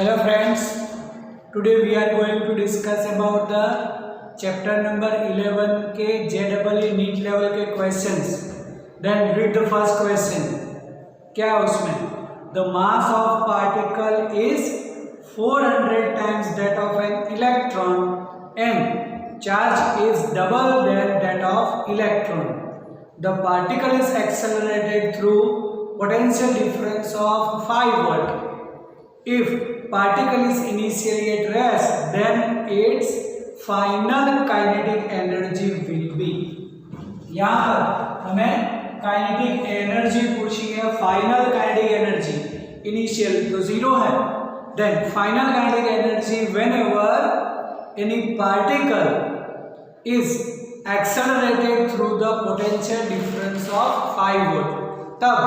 Hello friends, today we are going to discuss about the chapter number 11 के JEE NEET level के questions. Then read the first question. क्या है उसमें? The mass of particle is 400 times that of an electron and charge is double than that of electron. The particle is accelerated through potential difference of 5 volt. If particle is initially at rest, then its final kinetic energy will be. यहाँ पर हमें kinetic energy पूछी है, final kinetic energy. Initial तो 0 है, then final kinetic energy whenever any particle is accelerated through the potential difference of 5 volt. तब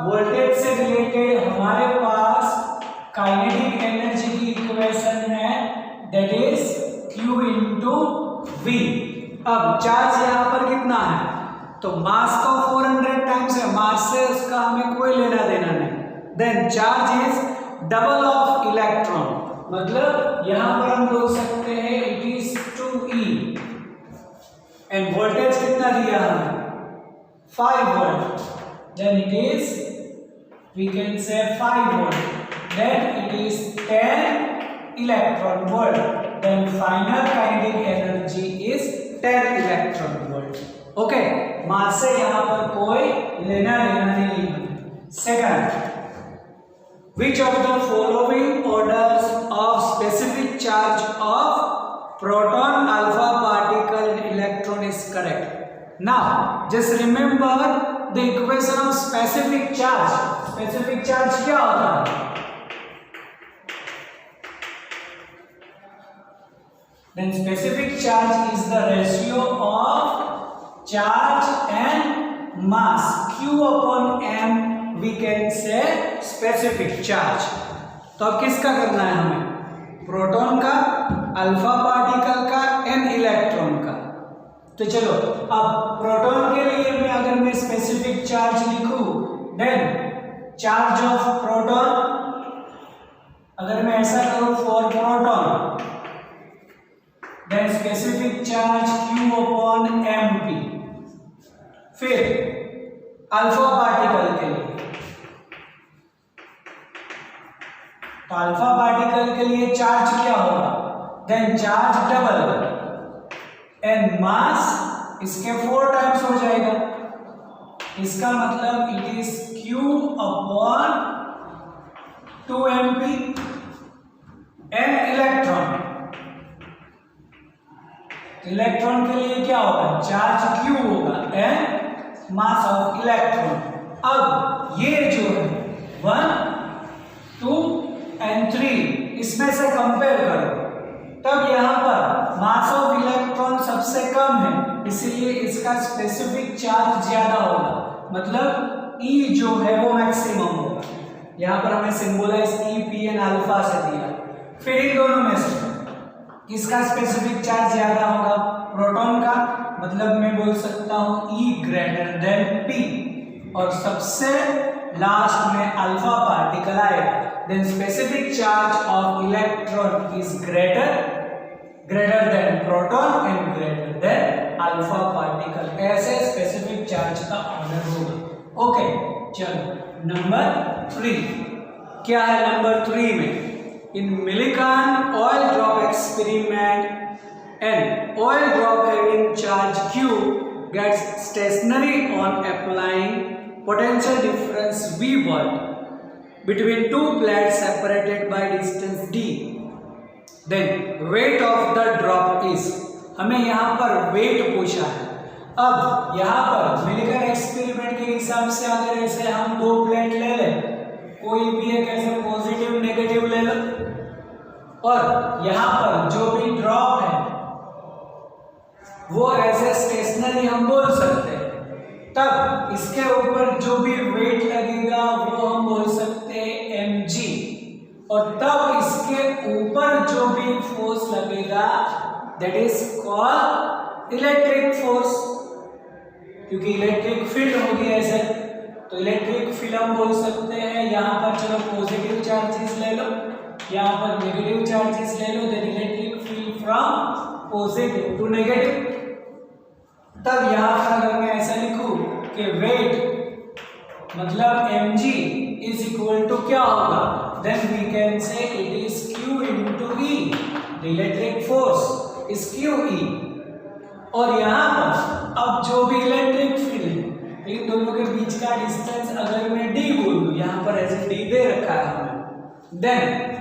voltage से related हमारे पास काइनेटिक एनर्जी की इक्वेशन है, that is Q into V. अब चार्ज यहाँ पर कितना है, तो मास का 400 टाइम्स है, मास से उसका हमें कोई लेना देना नहीं. Then charge is double of electron, मतलब यहाँ पर हम बोल सकते हैं it is 2E. End voltage कितना दिया हमें, 5 volt. Then it is we can say 5 volt. Then it is 10 electron volt. Then final kinetic energy is 10 electron volt. Okay, मास से यहाँ पर कोई लेना देना नहीं है. Second, which of the following orders of specific charge of proton, alpha particle and electron is correct? Now, just remember the equation of specific charge. Specific charge क्या होता है? Then specific charge is the ratio of charge and mass. Q upon m we can say specific charge. तो अब किसका करना है हमें, proton का, अल्फा पार्टिकल का एंड इलेक्ट्रॉन का. तो चलो अब प्रोटॉन के लिए मैं अगर मैं स्पेसिफिक चार्ज लिखूं, देन चार्ज ऑफ प्रोटॉन अगर मैं ऐसा करूं for proton, then specific charge Q upon mp. फिर अल्फा पार्टिकल के लिए, तो अल्फा पार्टिकल के लिए चार्ज क्या होगा, then charge double and mass इसके 4 टाइम्स हो जाएगा. इसका मतलब it is Q upon 2mp. And electron के लिए क्या होगा, चार्ज Q होगा एंड मास ऑफ इलेक्ट्रॉन. अब ये जो है 1, 2 एंड 3 इसमें से कंपेयर करो, तब यहाँ पर मास ऑफ इलेक्ट्रॉन सबसे कम है, इसलिए इसका स्पेसिफिक चार्ज ज्यादा होगा, मतलब E जो है वो मैक्सिमम होगा. यहाँ पर हमें symbolize E P and alpha से दिया. फिर इन दोनों में से किसका स्पेसिफिक चार्ज ज्यादा होगा, प्रोटॉन का, मतलब मैं बोल सकता हूं E ग्रेटर देन P. और सबसे लास्ट में अल्फा पार्टिकल आएगा, then specific charge of electron is greater than proton and greater than alpha particle. ऐसे स्पेसिफिक चार्ज का ऑर्डर होगा. ओके, चलो नंबर 3 क्या है. नंबर 3 में in Millikan oil drop experiment, an oil drop having charge Q gets stationary on applying potential difference V volt between two plates separated by distance D. Then weight of the drop is, हमें यहाँ पर weight पूछा है. अब यहाँ पर Millikan experiment के हिसाब से अगर ऐसे हम 2 प्लेट ले लें, कोई भी एक ऐसे पॉजिटिव नेगेटिव ले लो, और यहाँ पर जो भी ड्रॉप है वो ऐसे स्टेशनरी हम बोल सकते हैं. तब इसके ऊपर जो भी वेट लगेगा वो हम बोल सकते हैं mg, और तब इसके ऊपर जो भी फोर्स लगेगा that is called electric force, क्योंकि इलेक्ट्रिक फील्ड होगी ऐसे, तो इलेक्ट्रिक फील्ड हम बोल सकते हैं. यहाँ पर चलो पॉजिटिव चार्जेस ले लो, यहाँ पर नेगेटिव चार्जेस ले लो, then electric field from positive to negative. तब यहाँ पर अगर मैं ऐसा लिखूं कि वेट मतलब mg इज इक्वल टू क्या होगा, then we can say it is q into e, the electric force is QE। और यहाँ पर अब जो भी इलेक्ट्रिक फील्ड इन दोनों के बीच का डिस्टेंस अगर मैं d बोल दूं, यहाँ पर ऐसे d दे रखा है हमें, then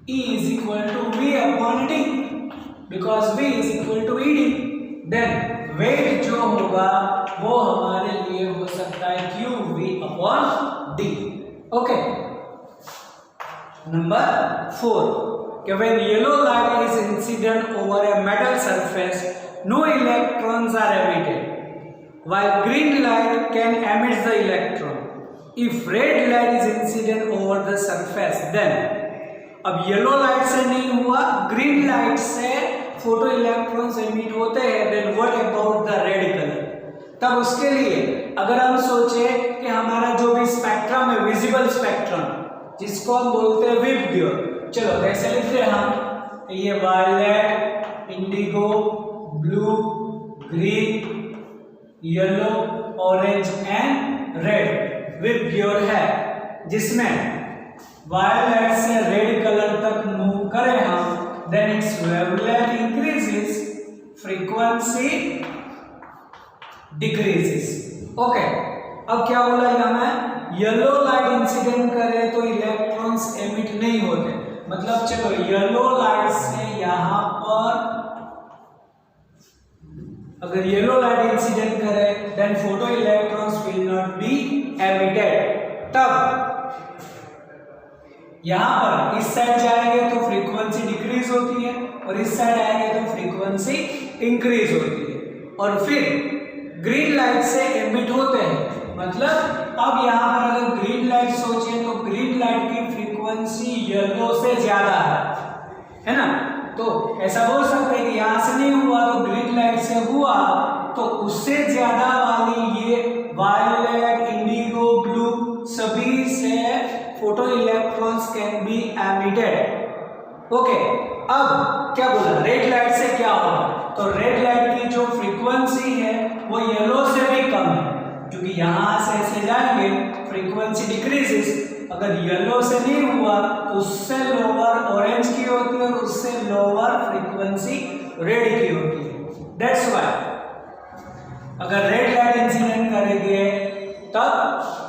E is equal to V upon D, because V is equal to ED, then weight जो होगा वो हमारे लिए हो सकता है QV upon D। Okay, number 4 कि when yellow light is incident over a metal surface, no electrons are emitted, while green light can emit the electron. If red light is incident over the surface, then अब yellow light से नहीं हुआ, green light से photo electrons emit होते हैं, then what about the red colour. तब उसके लिए अगर हम सोचे कि हमारा जो भी स्पेक्ट्रम है, विजिबल स्पेक्ट्रम, जिसको हम बोलते हैं विबग्योर, चलो कैसे लिखते हैं हम, ये violet, indigo, blue, green, yellow, orange and red VIBGYOR है, जिसमें वायलेट से रेड कलर तक मूव करें हम, then its wavelength increases, frequency decreases. Okay, अब क्या बोला हमें, येलो लाइट इंसिडेंट करे तो इलेक्ट्रॉन्स एमिट नहीं होते, मतलब चलो येलो लाइट से यहां पर अगर येलो लाइट इंसिडेंट करे then photo electrons will not be emitted. तब यहां पर इस साइड जाएंगे तो फ्रीक्वेंसी डिक्रीज होती है और इस साइड आएंगे तो फ्रीक्वेंसी इंक्रीज होती है, और फिर ग्रीन लाइट से एमिट होते हैं, मतलब अब यहां पर अगर ग्रीन लाइट सोचे तो ग्रीन लाइट की फ्रीक्वेंसी येलो से ज्यादा है ना, तो ऐसा बोल सकते हैं कि यहां से नहीं हुआ तो ग्रीन लाइट से हुआ, तो उससे ज्यादा वाली ये वायलेट, इंडिगो, ब्लू सभी से photo electrons can be emitted. Okay, अब क्या बोला, रेड लाइट से क्या होगा, तो रेड लाइट की जो फ्रीक्वेंसी है वो येलो से भी कम है, क्योंकि यहां से ऐसे जाएंगे फ्रीक्वेंसी डिक्रीजेस, अगर येलो से नहीं हुआ तो उससे लोअर ऑरेंज की होती है और उससे लोअर फ्रीक्वेंसी रेड की होती है। दैट्स व्हाई अगर रेड लाइट इंसिडेंट करेंगे तब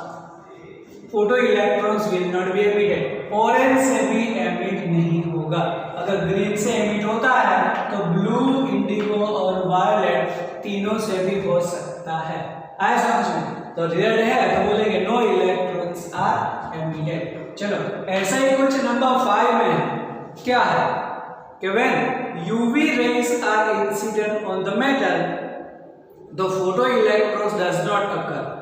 photo electrons will not be emitted, orange से भी एमिट नहीं होगा। अगर ग्रीन से एमिट होता है तो ब्लू, इंडिगो और वायलेट तीनों से भी हो सकता है। आया समझ में? तो रेड है तो बोलेंगे नो इलेक्ट्रॉन्स आर एमिटेड। चलो ऐसा ही कुछ नंबर 5 में है, क्या है कि when UV rays are incident on the metal the photo electrons does not occur,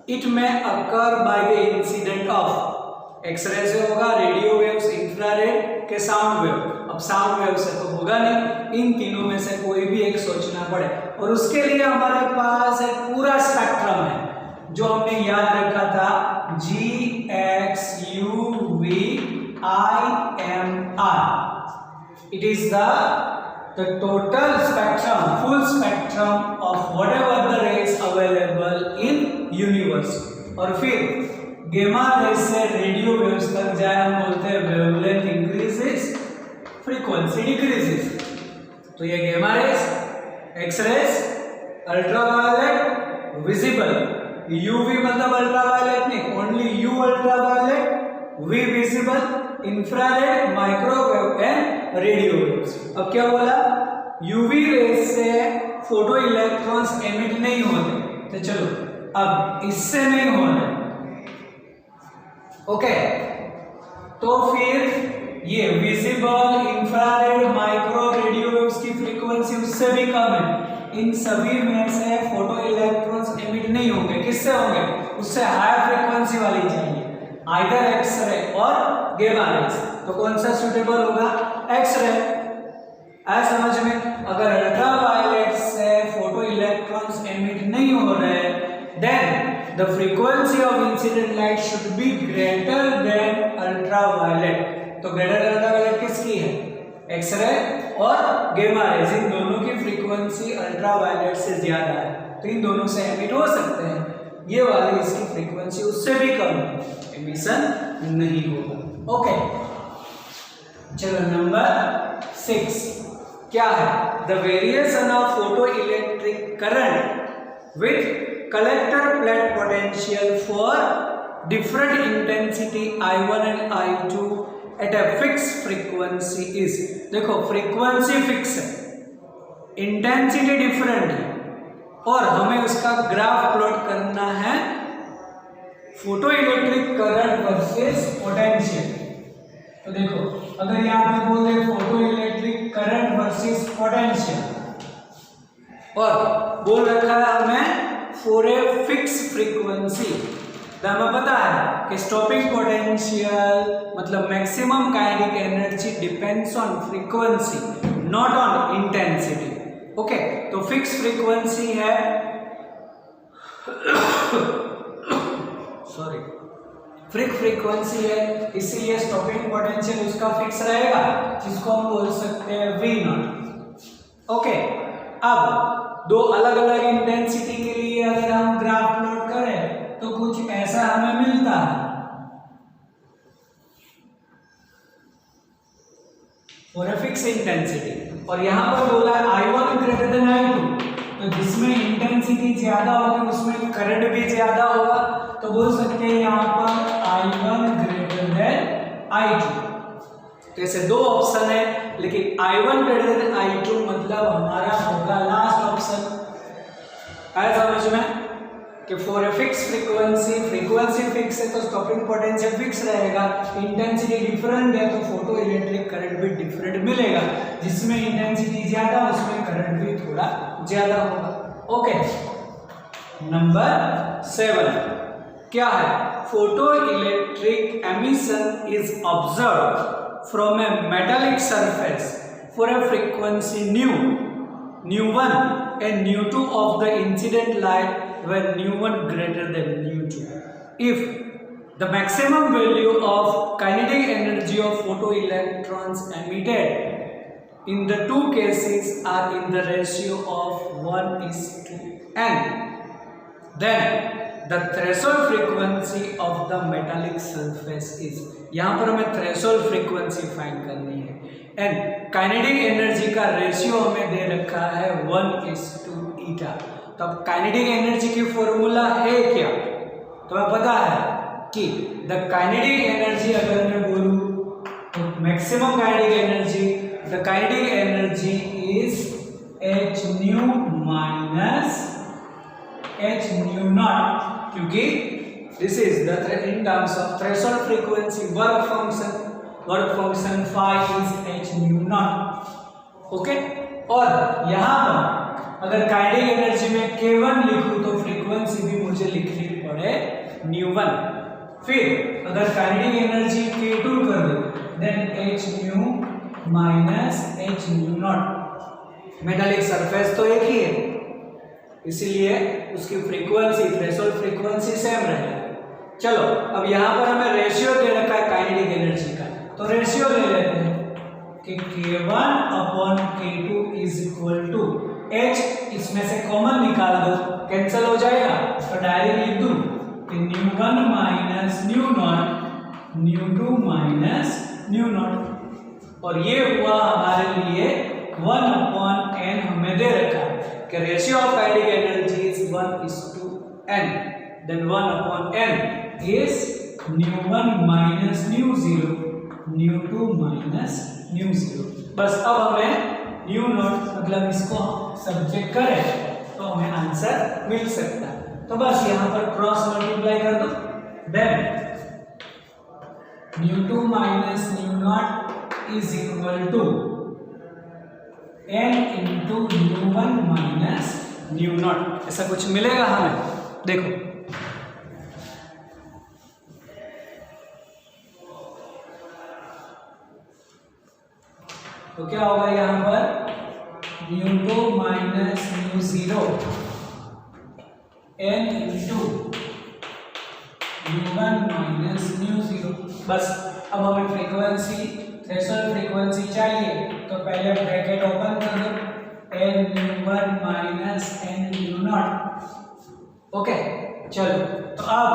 it may occur by the incident of X-ray से होगा, रेडियो वेव्स, इंफ्रारेड के साउंड वेव। अब साउंड वेव से तो होगा नहीं, इन तीनों में से कोई भी एक सोचना पड़े, और उसके लिए हमारे पास एक पूरा स्पेक्ट्रम है जो हमने याद रखा था, G X U V I M R। It is the total spectrum, full spectrum of whatever the rays available in universe। और फिर गेमा रेज से रेडियो वेव्स तक जाए, हम बोलते हैं वेवलेंथ इंक्रीजेस, फ्रीक्वेंसी डिक्रीजेस। तो ये gamma rays, X rays, ultraviolet, visible, UV मतलब अल्ट्रावायलेट नहीं, only U ultraviolet, V visible, infrared, microwave and radio waves. अब क्या बोला, यूवी रेज से फोटो इलेक्ट्रॉन्स एमिट नहीं होते, तो चलो अब इससे नहीं हो रहे, ओके, तो फिर ये visible, infrared, micro, radio waves की फ्रीक्वेंसी उससे भी कम है, इन सभी में से फोटो इलेक्ट्रॉन्स एमिट नहीं होंगे। किससे होंगे, उससे हाई फ्रीक्वेंसी वाली चाहिए, आइदर एक्सरे और गेमा रेज। तो कौन सा सुटेबल होगा, एक्सरे। आया समझ में? अगर अल्ट्रावायलेट से फोटो इलेक्ट्रॉन्स एमिट नहीं हो रहे, then the frequency of incident light should be greater than ultraviolet। X ray और गेमा रेज, इन दोनों की फ्रीक्वेंसी अल्ट्रावायलेट से ज्यादा है, तो इन दोनों से एमिट हो सकते हैं। ये वाली इसकी फ्रीक्वेंसी उससे भी कम है, एमिशन नहीं होगा। ओके, चलो नंबर 6 क्या है? The variation of photo electric current with collector plate potential for different intensity I1 and I2 at a fix frequency is. देखो फ्रीक्वेंसी फिक्स है, इंटेंसिटी डिफरेंट है, और हमें उसका ग्राफ प्लॉट करना है photo electric current versus potential. तो देखो अगर यहाँ पे बोलते photo electric current versus potential, और बोल रखा है हमें फॉर ए फिक्स फ्रीक्वेंसी, तो हमें पता है कि स्टॉपिंग पोटेंशियल मतलब maximum kinetic energy depends on frequency not on intensity. Okay, तो फिक्स फ्रीक्वेंसी है सॉरी फिक्स फ्रीक्वेंसी है, इसीलिए स्टॉपिंग पोटेंशियल उसका फिक्स रहेगा, जिसको हम बोल सकते हैं V0। ओके, अब दो अलग अलग इंटेंसिटी के लिए अगर हम ग्राफ प्लॉट करें तो कुछ ऐसा हमें मिलता है। फॉर ए फिक्स इंटेंसिटी, और यहां पर बोला है I1 ग्रेटर देन I2, तो जिसमें इंटेंसिटी ज्यादा होगी उसमें करंट भी ज्यादा होगा, तो बोल सकते हैं यहां पर I1 ग्रेटर देन I2। तो ऐसे दो ऑप्शन है, लेकिन I1 ग्रेटर देन I2 मतलब हमारा होगा लास्ट ऑप्शन। आया समझ में कि for a fix frequency fix है तो स्टॉपिंग पोटेंशियल फिक्स रहेगा, इंटेंसिटी डिफरेंट है तो फोटो इलेक्ट्रिक करंट भी डिफरेंट मिलेगा, जिसमें इंटेंसिटी ज्यादा उसमें करंट भी थोड़ा ज्यादा होगा। ओके, नंबर 7 क्या है? Photo electric emission is observe from A metallic surface for a frequency nu1 and nu2 of the incident light when nu1 greater than nu2 if the maximum value of kinetic energy of photoelectrons emitted in the two cases are in the ratio of 1:n, then the threshold frequency of the metallic surface is। यहाँ पर हमें threshold frequency find करनी है, and kinetic energy का ratio हमें दे रखा है 1:eta। तो अब काइनेटिक एनर्जी की फॉर्मूला है क्या? तो हमें पता है कि द काइनेटिक एनर्जी अगर मैं बोलूं तो maximum kinetic energy, the kinetic energy is h nu minus h nu naught, क्योंकि this is the in terms of threshold frequency work function phi is h nu naught। Okay, और यहाँ पर अगर kinetic energy में k1 लिखूं तो frequency भी मुझे लिखनी पड़े nu1, फिर अगर काइनेटिक एनर्जी k2 कर दो then h nu minus h nu naught। Metallic surface तो एक ही है, इसीलिए उसकी फ्रीक्वेंसी थ्रेशोल्ड फ्रीक्वेंसी सेम रहेगी। चलो अब यहाँ पर हमें रेशियो दे रखा है काइनेटिक एनर्जी का, तो रेशियो ले लेते हैं कि k1/k2 is equal to h, इसमें से कॉमन निकाल दो, कैंसिल हो जाएगा, तो डायरेक्ट लिख दूं कि nu1 minus nu0 nu2 minus nu0, और ये हुआ हमारे लिए 1/n हमें दे रखा है कि ratio of kinetic energy is 1:n, then 1/n is nu1 minus nu0 nu2 minus nu0। बस अब हमें nu0 मतलब इसको सब्जेक्ट करें तो हमें आंसर मिल सकता है, तो बस यहाँ पर क्रॉस मल्टीप्लाई कर दो, then nu2 minus nu0 is equal to n into nu1 minus nu0, ऐसा कुछ मिलेगा हमें। देखो तो क्या होगा यहाँ पर nu2 minus nu0 n into nu1 minus nu0। बस अब हमें फ्रीक्वेंसी थ्रेशोल्ड फ्रीक्वेंसी चाहिए तो पहले ब्रैकेट ओपन कर दो, n1 माइनस n0। ओके, चलो तो अब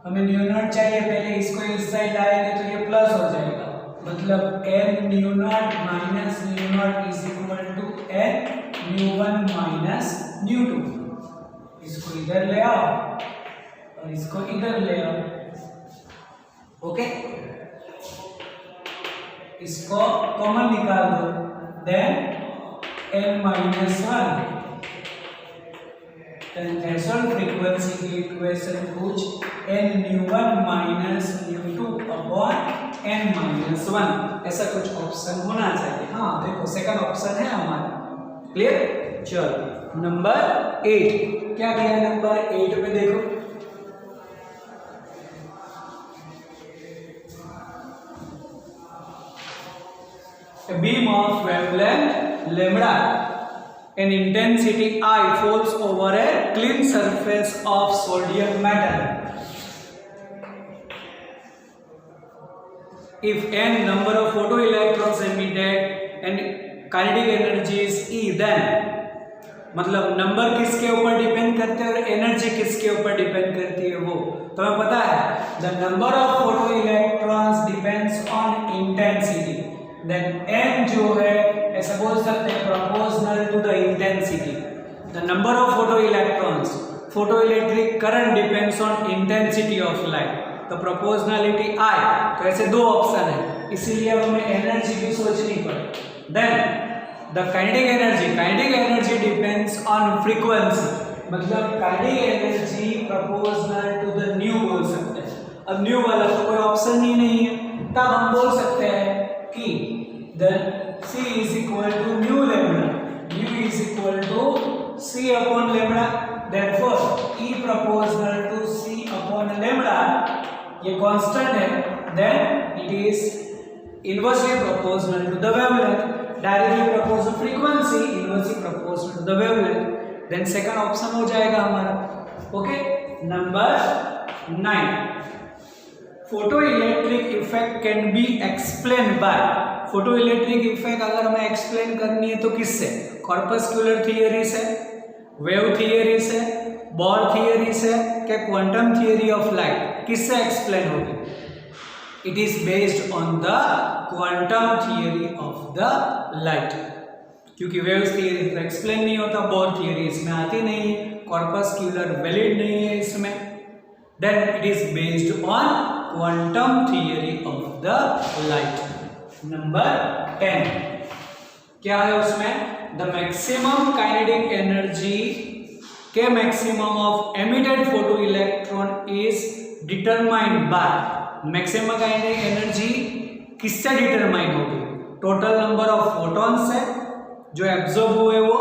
हमें n0 चाहिए, पहले इसको इस साइड लाएंगे तो ये प्लस हो जाएगा, मतलब n0 minus n0 is equal to n1 minus n2। इसको इधर ले आओ और इसको इधर ले आओ। ओके, इसको कॉमन निकाल दो, then n minus 1। Threshold frequency की इक्वेशन कुछ n1 minus n2 upon n minus 1, ऐसा कुछ ऑप्शन होना चाहिए। हाँ देखो सेकंड ऑप्शन है हमारा। क्लियर? चलो नंबर 8 क्या दिया? नंबर 8 पे देखो, a beam of wavelength lambda and intensity I falls over a clean surface of sodium metal. If n number of photoelectrons emitted and kinetic energy is E, then मतलब number किसके ऊपर depend करते हैं और energy किसके ऊपर depend करती है वो तो हमें पता है। The number of photo electrons depends on intensity, then n जो है ऐसा बोल सकते हैं proportional to the intensity. The number of photo electrons, photo electric current depends on intensity of light, तो प्रोपोर्शनलिटी I। तो ऐसे दो ऑप्शन है, इसीलिए हमें एनर्जी भी सोचनी पड़े। Then the kinetic energy depends on frequency, मतलब kinetic energy proportional to the nu बोल सकते हैं। अब न्यू वाला तो कोई ऑप्शन ही नहीं है, तब हम बोल सकते हैं कि the C is equal to nu lambda, nu is equal to C upon lambda, therefore E proportional to C upon lambda, ये कांस्टेंट है, then it is inversely proportional to the wavelength, directly proportional frequency inversely proportional to the wavelength, then second option हो जाएगा हमारा। Okay, number 9 photo electric effect can be explain by. Photo electric effect अगर हमें explain करनी है तो किससे? Corpuscular theory से, वेव थियरी से, बोर थियरी से, क्या क्वांटम थियरी ऑफ लाइट, किससे एक्सप्लेन होगी? It is based on the quantum theory of the light, क्योंकि वेव्स थियरी तो एक्सप्लेन नहीं होता, बोर थियरी इसमें आती नहीं है, कॉर्पस्कुलर वैलिड नहीं है इसमें, then it is based on quantum theory of the light. Number 10 क्या है उसमें? The maximum kinetic energy K maximum of emitted photo electron is determined by. Maximum kinetic energy किससे डिटरमाइन होगी? टोटल नंबर ऑफ फोटॉन्स से जो absorb हुए वो,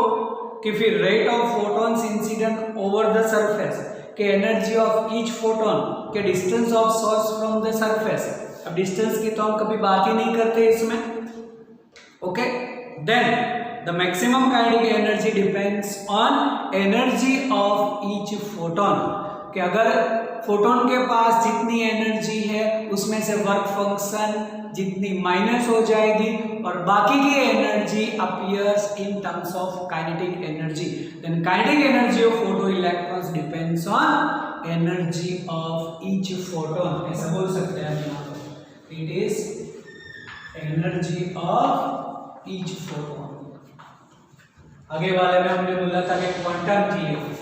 कि फिर rate of photons incident over the surface, के एनर्जी ऑफ ईच फोटोन, के distance of source from the surface. अब डिस्टेंस की तो हम कभी बात ही नहीं करते इसमें। Okay, then the maximum kinetic energy depends on energy of each photon, कि अगर फोटोन के पास जितनी एनर्जी है उसमें से वर्क फंक्शन जितनी माइनस हो जाएगी और बाकी की energy appears in terms of kinetic energy, then kinetic energy of photo electrons depends on energy of each photon, ऐसा बोल सकते हैं यहाँ पर, it is energy of each photon. आगे वाले में हमने बोला था कि quantum theory,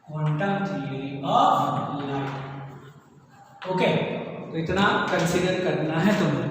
quantum theory of light. Okay, तो इतना कंसीडर करना है तुम्हें।